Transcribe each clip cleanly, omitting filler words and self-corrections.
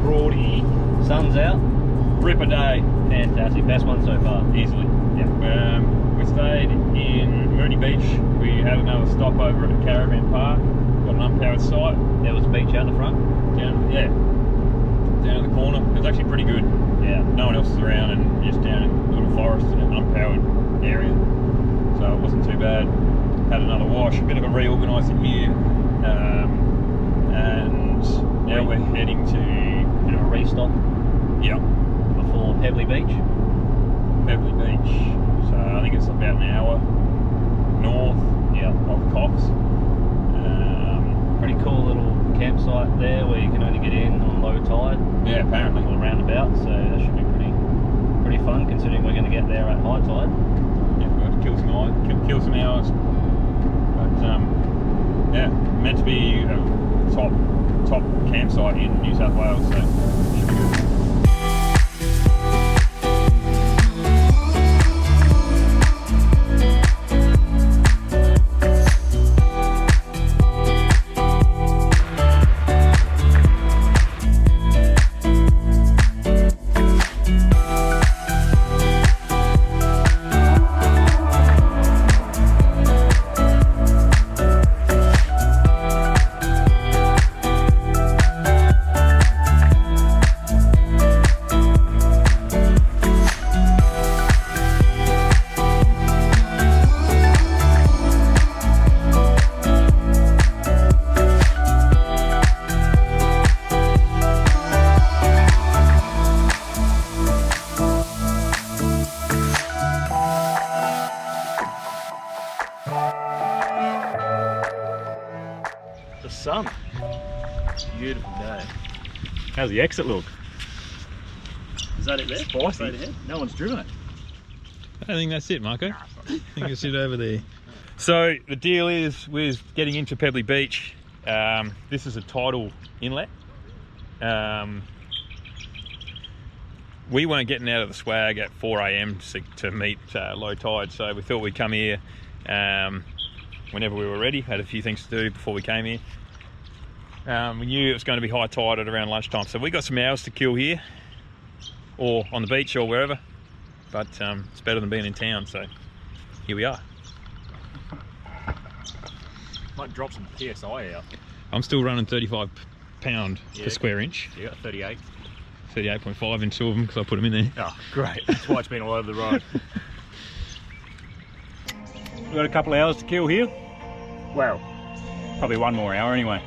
graudy, sun's out. Rip a day. Fantastic, best one so far. Easily. Yeah. We stayed in Mooney Beach. We had another stop over at Caravan Park. Got an unpowered site. There was a beach out the front. Down at the corner. It was actually pretty good. Yeah. No one else is around, and just down in a little forest in an unpowered area. So it wasn't too bad. Had another wash, a bit of a reorganising here. And now we're heading to Bit of a restock before Pebbly Beach. Pebbly Beach. So I think it's about an hour north of Coffs. Pretty cool little campsite there where you can only get in on low tide. Yeah, apparently. Or roundabout, so that should be pretty fun considering we're going to get there at high tide. Yeah, we've got to kill some hours. But yeah, meant to be a top campsite in New South Wales, so should be good. The sun. Beautiful day. How's the exit look? Is that it there? Spicy. Straight ahead? No one's driven it. I think that's it, Marco. I think it's it over there. So the deal is with getting into Pebbly Beach. This is a tidal inlet. We weren't getting out of the swag at 4 AM to meet low tide, so we thought we'd come here whenever we were ready. Had a few things to do before we came here. We knew it was going to be high tide at around lunchtime, so we got some hours to kill here, or on the beach or wherever, but it's better than being in town, so here we are. Might drop some PSI out. I'm still running 35 pound per square inch. You got 38. 38.5 in two of them because I put them in there. Oh, great. That's why it's been all over the road. We've got a couple of hours to kill here. Well, probably one more hour anyway.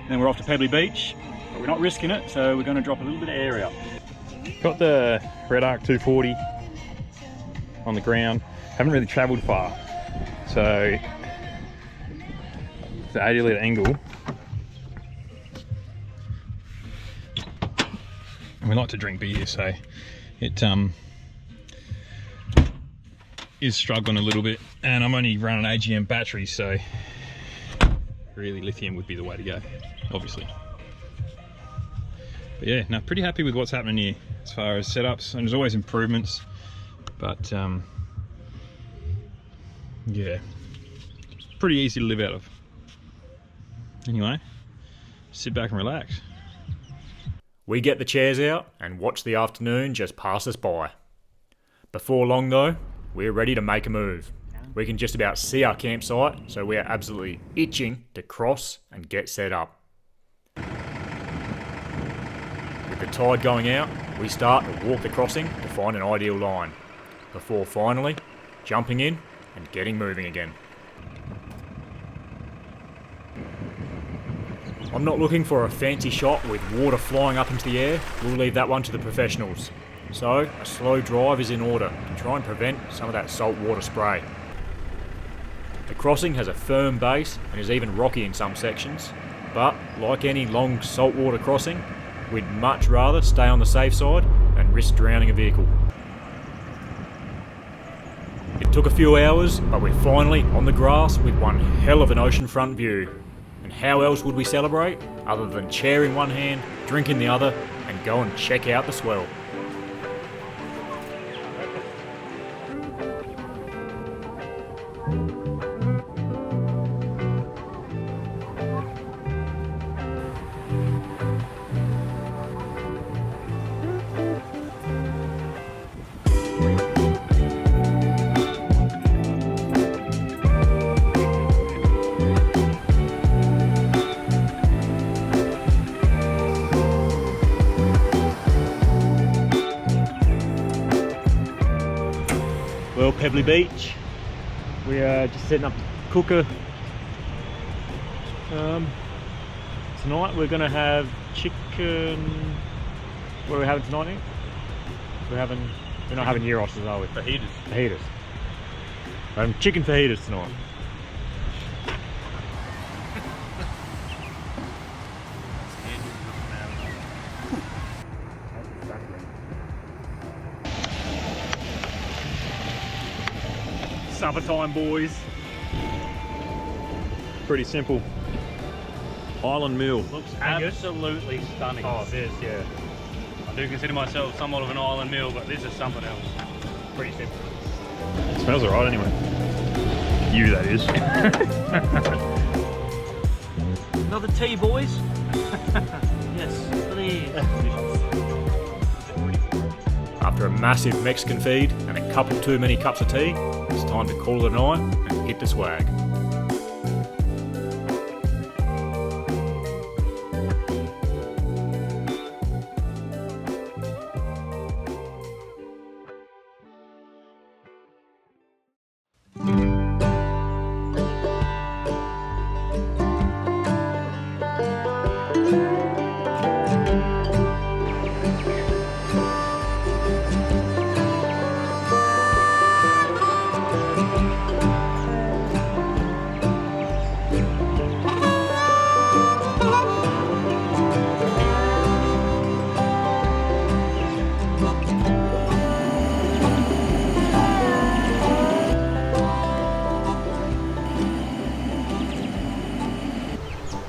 Then we're off to Pebbly Beach, but we're not risking it, so we're going to drop a little bit of air out. Got the Red Arc 240 on the ground. Haven't really travelled far, so it's an 80 litre angle. And we like to drink beer, so it is struggling a little bit. And I'm only running AGM batteries, so really lithium would be the way to go, obviously. But yeah, no, pretty happy with what's happening here as far as setups, and there's always improvements, but yeah, pretty easy to live out of. Anyway, sit back and relax. We get the chairs out and watch the afternoon just pass us by. Before long though, we're ready to make a move. We can just about see our campsite, so we are absolutely itching to cross and get set up. With the tide going out, we start to walk the crossing to find an ideal line, before finally jumping in and getting moving again. I'm not looking for a fancy shot with water flying up into the air. We'll leave that one to the professionals. So a slow drive is in order to try and prevent some of that salt water spray. The crossing has a firm base and is even rocky in some sections, but like any long saltwater crossing, we'd much rather stay on the safe side and risk drowning a vehicle. It took a few hours, but we're finally on the grass with one hell of an oceanfront view. And how else would we celebrate other than chair in one hand, drink in the other, and go and check out the swell. Well, Pebbly Beach. We are just setting up the cooker. Tonight we're going to have chicken. What are we having tonight, Nick? We're not having gyros, are we? Fajitas. Fajitas. We're having chicken fajitas tonight. Supper time, boys. Pretty simple. Island meal. Looks absolutely stunning. Oh, this, yeah. I do consider myself somewhat of an island meal, but this is something else. Pretty simple. It smells alright anyway. You, that is. Another tea, boys. Yes, please. After a massive Mexican feed and a couple too many cups of tea, it's time to call it a night and hit the swag.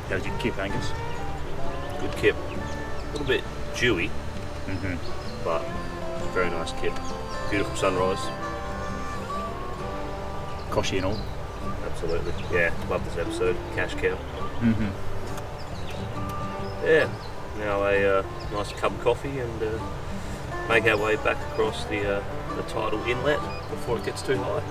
How's your kip, Angus? Good kip. A little bit dewy, but very nice kip. Beautiful sunrise. Koshy and all. Absolutely. Yeah, love this episode. Cash cow. Yeah. Now a nice cup of coffee and make our way back across the Tidal inlet before it gets too high.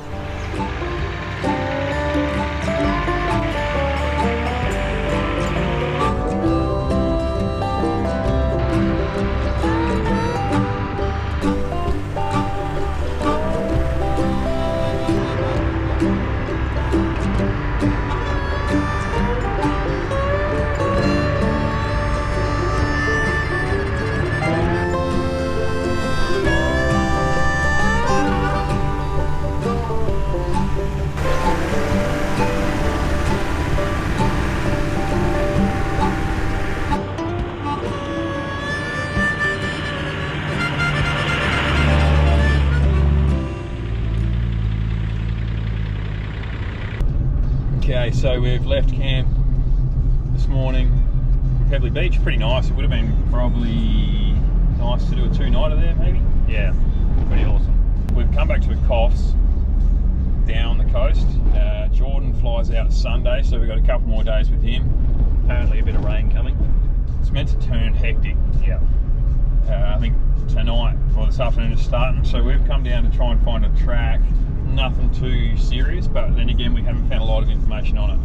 Okay, so we've left camp this morning from Pebbly Beach. Pretty nice. It would have been probably nice to do a two-nighter there, maybe. Yeah, pretty awesome. We've come back to the Coffs down the coast. Jordan flies out Sunday, so we've got a couple more days with him. Apparently a bit of rain coming. It's meant to turn hectic. Yeah. I think tonight or this afternoon is starting, so we've come down to try and find a track. Nothing too serious, but then again we haven't found a lot of information on it.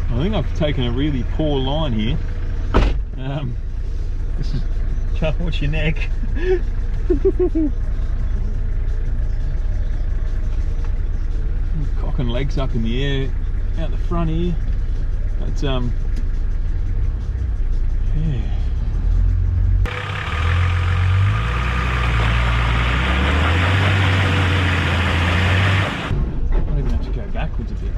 I think I've taken a really poor line here. This is, Chuck, watch your neck. Cock and legs up in the air, out the front here. But yeah. Might even have to go backwards a bit.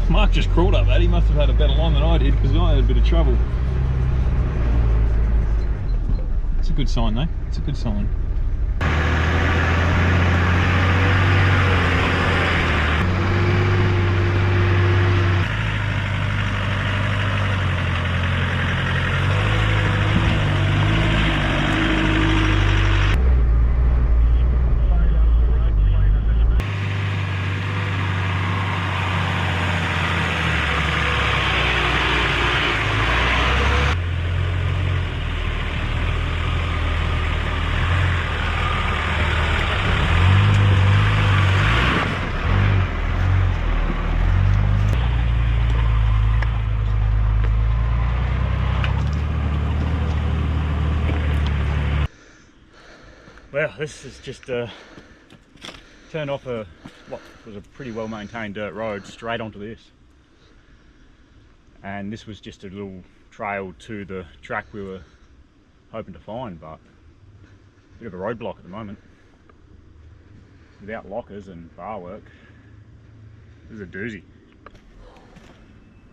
Mark just crawled up that. He must have had a better line than I did because I had a bit of trouble. It's a good sign though. It's a good sign. Well, this is just turned off what was a pretty well maintained dirt road straight onto this. And this was just a little trail to the track we were hoping to find, but a bit of a roadblock at the moment. Without lockers and bar work, this is a doozy.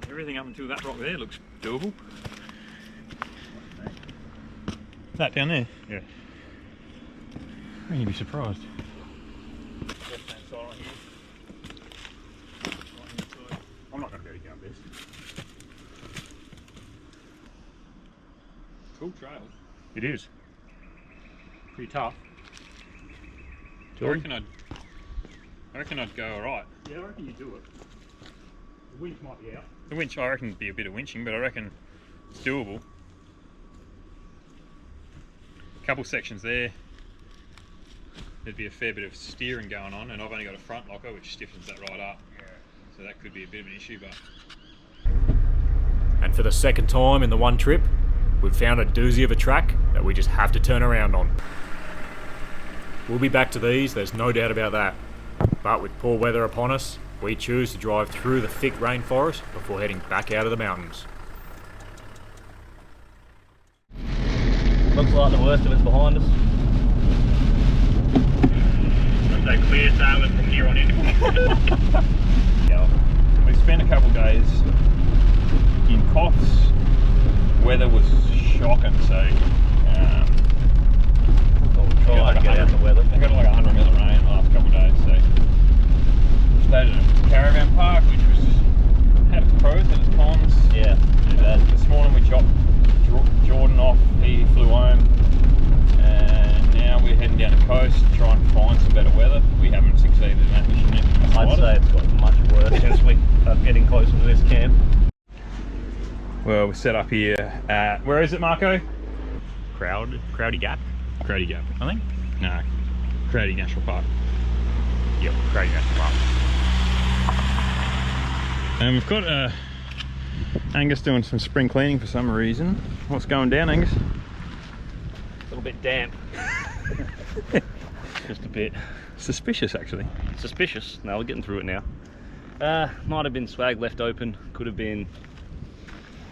Everything up until that rock there looks doable. That down there? Yeah. I think you'd be surprised. I'm not going to be able to count this. Cool trail. It is. Pretty tough. I reckon I'd go alright. Yeah, I reckon you do it. The winch might be out. The winch, I reckon, would be a bit of winching, but I reckon it's doable. Couple sections there. There'd be a fair bit of steering going on, and I've only got a front locker which stiffens that right up. Yeah. So that could be a bit of an issue, but... And for the second time in the one trip, we've found a doozy of a track that we just have to turn around on. We'll be back to these, there's no doubt about that. But with poor weather upon us, we choose to drive through the thick rainforest before heading back out of the mountains. Looks like the worst of it's behind us. So clear sailing from here on in. Yeah. We spent a couple of days in Coffs. Weather was shocking, so We'll try and get out in the weather. They got like 100 mil of rain the last couple of days, so we stayed at a caravan park, which had its pros and its cons. Yeah, too bad. This morning we dropped Jordan off, he flew home, and now we're heading down the coast to try and find some better weather. We haven't succeeded in that mission yet. I'd say it's got much worse since we are getting closer to this camp. Well, we're set up here at, where is it, Marco? Crowdy Gap, Crowdy Gap. I think. No, Crowdy National Park. Yep, Crowdy National Park. And we've got Angus doing some spring cleaning for some reason. What's going down, Angus? A little bit damp. Just a bit. Suspicious, actually. Suspicious. No, we're getting through it now. Might have been swag left open. Could have been...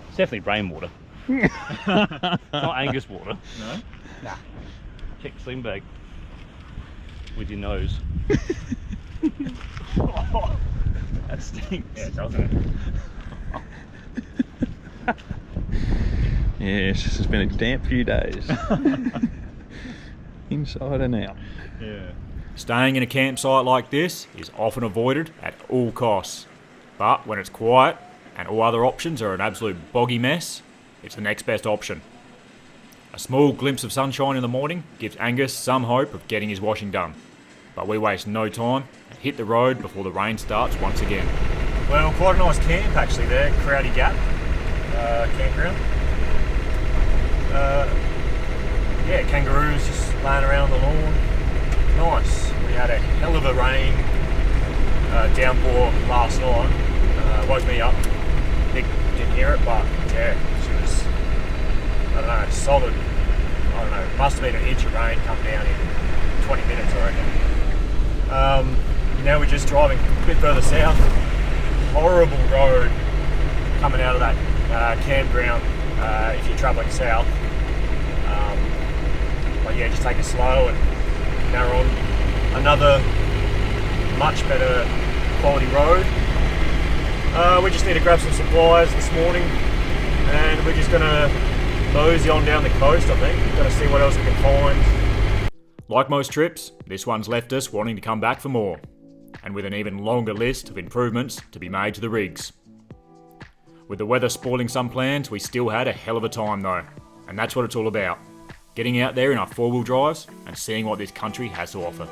It's definitely rainwater. Not Angus water. No? Nah. Check the sling bag. With your nose. That stinks. Yeah, it doesn't. Yes, this has been a damp few days. Inside and out. Yeah. Staying in a campsite like this is often avoided at all costs. But when it's quiet and all other options are an absolute boggy mess, it's the next best option. A small glimpse of sunshine in the morning gives Angus some hope of getting his washing done. But we waste no time and hit the road before the rain starts once again. Well, quite a nice camp actually there, Crowdy Gap campground. Yeah, kangaroos just laying around on the lawn. Nice. We had a hell of a rain downpour last night. Woke me up. Nick didn't hear it, but yeah, she was, I don't know, solid. I don't know, must have been an inch of rain come down in 20 minutes, I reckon. Now we're just driving a bit further south. Horrible road coming out of that campground if you're travelling south. But yeah, just take it slow and now we're on another much better quality road. We just need to grab some supplies this morning and we're just going to mosey on down the coast, I think. Going to see what else we can find. Like most trips, this one's left us wanting to come back for more, and with an even longer list of improvements to be made to the rigs. With the weather spoiling some plans, we still had a hell of a time though, and that's what it's all about. Getting out there in our four-wheel drives and seeing what this country has to offer.